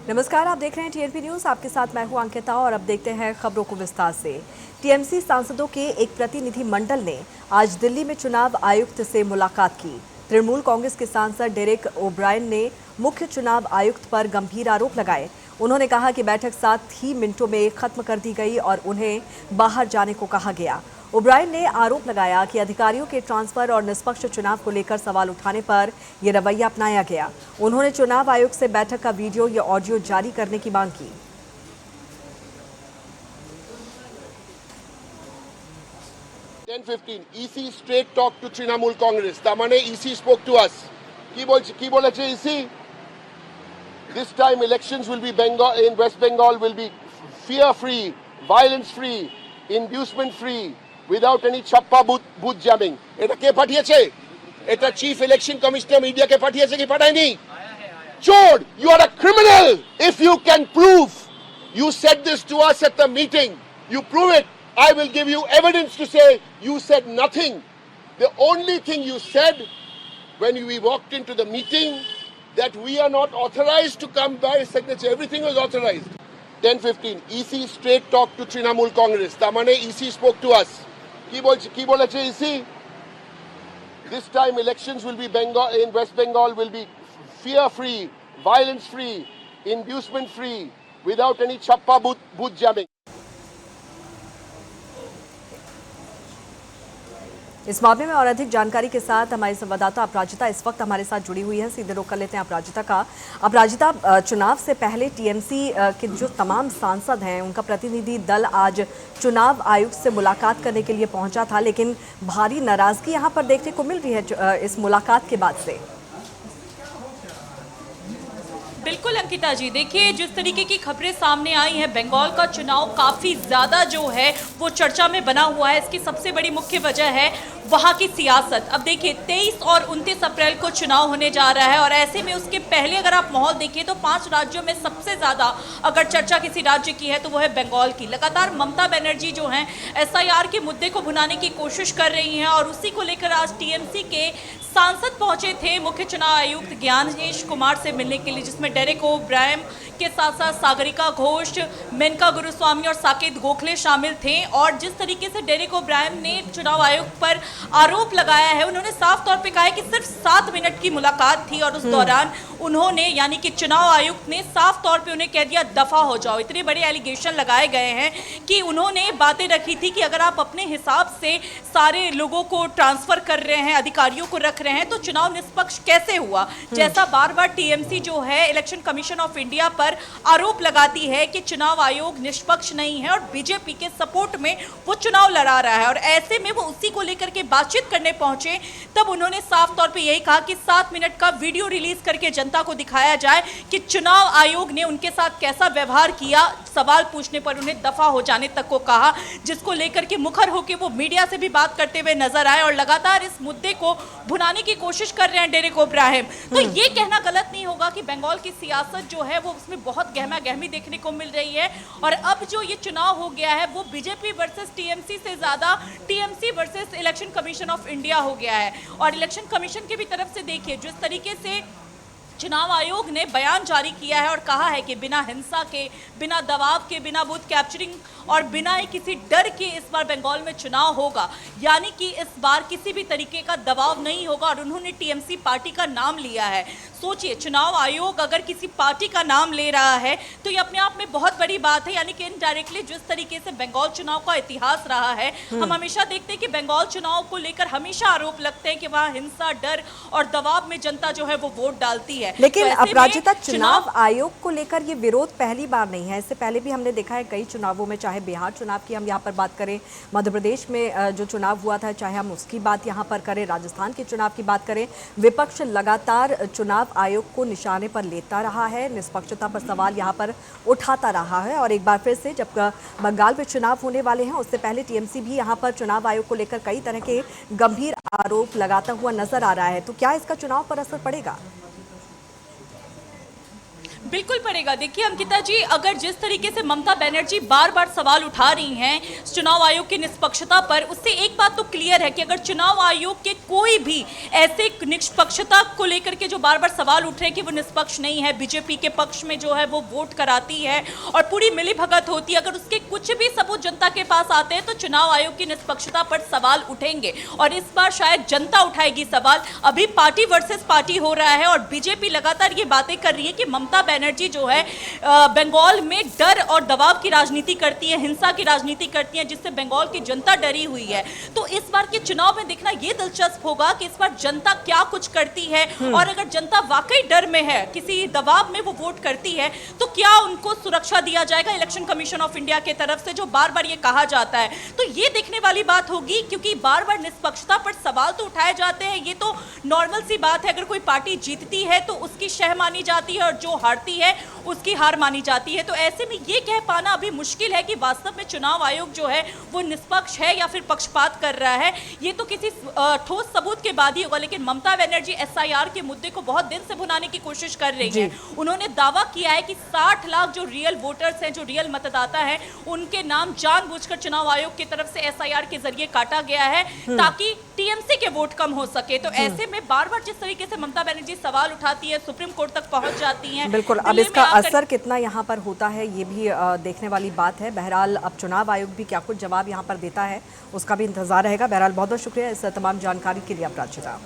नमस्कार, आप देख रहे हैं टीएनपी न्यूज। आपके साथ मैं हूं अंकिता और अब देखते हैं खबरों को विस्तार से। टीएमसी सांसदों के एक प्रतिनिधि मंडल ने आज दिल्ली में चुनाव आयुक्त से मुलाकात की। तृणमूल कांग्रेस के सांसद डेरेक ओब्रायन ने मुख्य चुनाव आयुक्त पर गंभीर आरोप लगाए। उन्होंने कहा कि बैठक 7 ही मिनटों में खत्म कर दी गई और उन्हें बाहर जाने को कहा गया। ओब्रायन ने आरोप लगाया कि अधिकारियों के ट्रांसफर और निष्पक्ष चुनाव को लेकर सवाल उठाने पर यह रवैया अपनाया गया। उन्होंने चुनाव आयोग से बैठक का वीडियो या ऑडियो जारी करने की मांग की। 10:15 EC straight talk to Trinamool Congress. তার মানে EC spoke to us. কি বলেছে EC? This time elections will be in West Bengal will be fear free, violence free, inducement free, without any chappa booth jamming. এটা কে পাঠিয়েছে? এটা chief election commissioner মিডিয়াকে পাঠিয়েছে কি পাঠায়নি? চোর, you are a criminal. If you can prove you said this to us at the meeting, you prove it. I will give you evidence to say you said nothing. The only thing you said when we walked into the meeting that we are not authorized to come by signature. Everything was authorized. 10:15 EC straight talk to Trinamool Congress. তার মানে EC spoke to us. কি বলেছে EC? This time elections will be in West Bengal will be fear free, violence free, inducement free, without any chappa booth jamming. इस मामले में और अधिक जानकारी के साथ हमारी संवाददाता अपराजिता इस वक्त हमारे साथ जुड़ी हुई है। सीधे रुख कर लेते हैं अपराजिता का। अपराजिता, चुनाव से पहले टीएमसी के जो तमाम सांसद हैं उनका प्रतिनिधि दल आज चुनाव आयुक्त से मुलाकात करने के लिए पहुंचा था, लेकिन भारी नाराजगी यहां पर देखने को मिल रही है इस मुलाकात के बाद से। बिल्कुल अंकिता जी, देखिए जिस तरीके की खबरें सामने आई हैं, बंगाल का चुनाव काफ़ी ज़्यादा जो है वो चर्चा में बना हुआ है। इसकी सबसे बड़ी मुख्य वजह है वहाँ की सियासत। अब देखिए 23 और 29 अप्रैल को चुनाव होने जा रहा है और ऐसे में उसके पहले अगर आप माहौल देखिए तो 5 राज्यों में सबसे ज़्यादा अगर चर्चा किसी राज्य की है तो वो है बंगाल की। लगातार ममता बनर्जी जो हैं SIR के मुद्दे को भुनाने की कोशिश कर रही हैं और उसी को लेकर आज टीएमसी के सांसद पहुंचे थे मुख्य चुनाव आयुक्त ज्ञानेश कुमार से मिलने के लिए, जिसमें डेरेक ओब्रायन के साथ साथ सागरिका घोष, मेनका गुरुस्वामी और साकेत गोखले शामिल थे। और जिस तरीके से डेरेक ओब्रायन ने चुनाव आयोग पर आरोप लगाया है, उन्होंने साफ तौर पे कहा है कि सिर्फ 7 मिनट की मुलाकात थी और उस दौरान उन्होंने यानी कि चुनाव आयुक्त ने साफ तौर पे उन्हें कह दिया दफा हो जाओ। इतने बड़े एलिगेशन लगाए गए हैं कि उन्होंने बातें रखी थी कि अगर आप अपने हिसाब से सारे लोगों को ट्रांसफर कर रहे हैं, अधिकारियों को रख रहे हैं, तो चुनाव निष्पक्ष कैसे हुआ। जैसा बार बार टीएमसी जो है इलेक्शन कमीशन ऑफ इंडिया पर आरोप लगाती है कि चुनाव आयोग निष्पक्ष नहीं है और बीजेपी के सपोर्ट में वो चुनाव लड़ा रहा है, और ऐसे में वो उसी को लेकर के बातचीत करने पहुंचे। तब उन्होंने साफ तौर पे यही कहा कि 7 मिनट का वीडियो रिलीज करके जनता को दिखाया जाए कि चुनाव आयोग ने उनके साथ कैसा व्यवहार किया। सवाल पूछने पर उन्हें दफा हो जाने तक को कहा, जिसको लेकर के मुखर होकर वो मीडिया से भी बात करते हुए नजर आए और लगातार इस मुद्दे को भुनाने की कोशिश कर रहे हैं डेरेक ओब्रायन। तो ये कहना गलत नहीं होगा कि बंगाल की सियासत जो है वो उसमें बहुत गहमा गहमी देखने को मिल रही है और अब जो ये चुनाव हो गया है वो बीजेपी वर्सेस टीएमसी से ज्यादा TMC versus election commission of India हो गया है। और इलेक्शन कमीशन की भी तरफ से देखिए जिस तरीके से चुनाव आयोग ने बयान जारी किया है और कहा है कि बिना हिंसा के, बिना दबाव के, बिना बूथ कैप्चरिंग और बिना ही किसी डर के इस बार बंगाल में चुनाव होगा, यानी कि इस बार किसी भी तरीके का दबाव नहीं होगा। और उन्होंने टीएमसी पार्टी का नाम लिया है। सोचिए, चुनाव आयोग अगर किसी पार्टी का नाम ले रहा है तो ये अपने आप में बहुत बड़ी बात है, यानी कि इनडायरेक्टली जिस तरीके से बंगाल चुनाव का इतिहास रहा है, हम हमेशा देखते हैं कि बंगाल चुनाव को लेकर हमेशा आरोप लगते हैं कि वहाँ हिंसा, डर और दबाव में जनता जो है वो वोट डालती है। लेकिन तो अपराजिता, चुनाव आयोग को लेकर ये विरोध पहली बार नहीं है। इससे पहले भी हमने देखा है कई चुनावों में, चाहे बिहार चुनाव की हम यहाँ पर बात करें, मध्य प्रदेश में जो चुनाव हुआ था चाहे हम उसकी बात यहाँ पर करें, राजस्थान के चुनाव की बात करें, विपक्ष लगातार चुनाव आयोग को निशाने पर लेता रहा है, निष्पक्षता पर सवाल यहाँ पर उठाता रहा है। और एक बार फिर से जब बंगाल में चुनाव होने वाले हैं उससे पहले टीएमसी भी यहाँ पर चुनाव आयोग को लेकर कई तरह के गंभीर आरोप लगाता हुआ नजर आ रहा है। तो क्या इसका चुनाव पर असर पड़ेगा? बिल्कुल पड़ेगा। देखिए अंकिता जी, अगर जिस तरीके से ममता बनर्जी बार बार सवाल उठा रही हैं चुनाव आयोग की निष्पक्षता पर, उससे एक बात तो क्लियर है कि अगर चुनाव आयोग के कोई भी ऐसे निष्पक्षता को लेकर के जो बार बार सवाल उठ रहे हैं कि वो निष्पक्ष नहीं है, बीजेपी के पक्ष में जो है वो वोट कराती है और पूरी मिलीभगत होती है, अगर उसके कुछ भी सबूत जनता के पास आते हैं तो चुनाव आयोग की निष्पक्षता पर सवाल उठेंगे। और इस बार शायद जनता उठाएगी सवाल। अभी पार्टी वर्सेस पार्टी हो रहा है और बीजेपी लगातार ये बातें कर रही है कि ममता बनर्जी जो है बंगाल में डर और दबाव की राजनीति करती है, हिंसा की राजनीति करती है, जिससे बंगाल की जनता डरी हुई है। तो इस बार के चुनाव में देखना यह दिलचस्प होगा कि इस बार जनता क्या कुछ करती है और अगर जनता वाकई डर में है, किसी दबाव में वो वोट करती है, तो क्या उनको सुरक्षा दिया जाएगा इलेक्शन कमीशन ऑफ इंडिया के तरफ से, जो बार बार ये कहा जाता है। तो ये देखने वाली बात होगी, क्योंकि बार बार निष्पक्षता पर सवाल तो उठाए जाते हैं, ये तो नॉर्मल सी बात है। अगर कोई पार्टी जीतती है तो उसकी शह मानी जाती है और जो हारती है उसकी हार मानी जाती है। तो ऐसे में ये कह पाना अभी मुश्किल है कि वास्तव में चुनाव आयोग जो है वो निष्पक्ष है या फिर पक्षपात कर रहा है। ये तो किसी ठोस सबूत के बाद ही होगा। लेकिन ममता बनर्जी एसआईआर के मुद्दे को बहुत दिन से भुनाने की कोशिश कर रही है। उन्होंने दावा किया है कि 60 लाख जो रियल वोटर्स हैं, जो रियल मतदाता हैं, उनके नाम जानबूझकर चुनाव आयोग की तरफ से एसआईआर के जरिए काटा गया है ताकि टीएमसी के वोट कम हो सके। तो ऐसे में बार बार जिस तरीके से ममता बनर्जी सवाल उठाती है, सुप्रीम कोर्ट तक पहुंच जाती हैं। बिल्कुल, अब इसका असर कितना यहाँ पर होता है ये भी देखने वाली बात है। बहरहाल अब चुनाव आयोग भी क्या कुछ जवाब यहाँ पर देता है उसका भी इंतजार रहेगा। बहरहाल बहुत बहुत शुक्रिया इस तमाम जानकारी के लिए अपराजिता।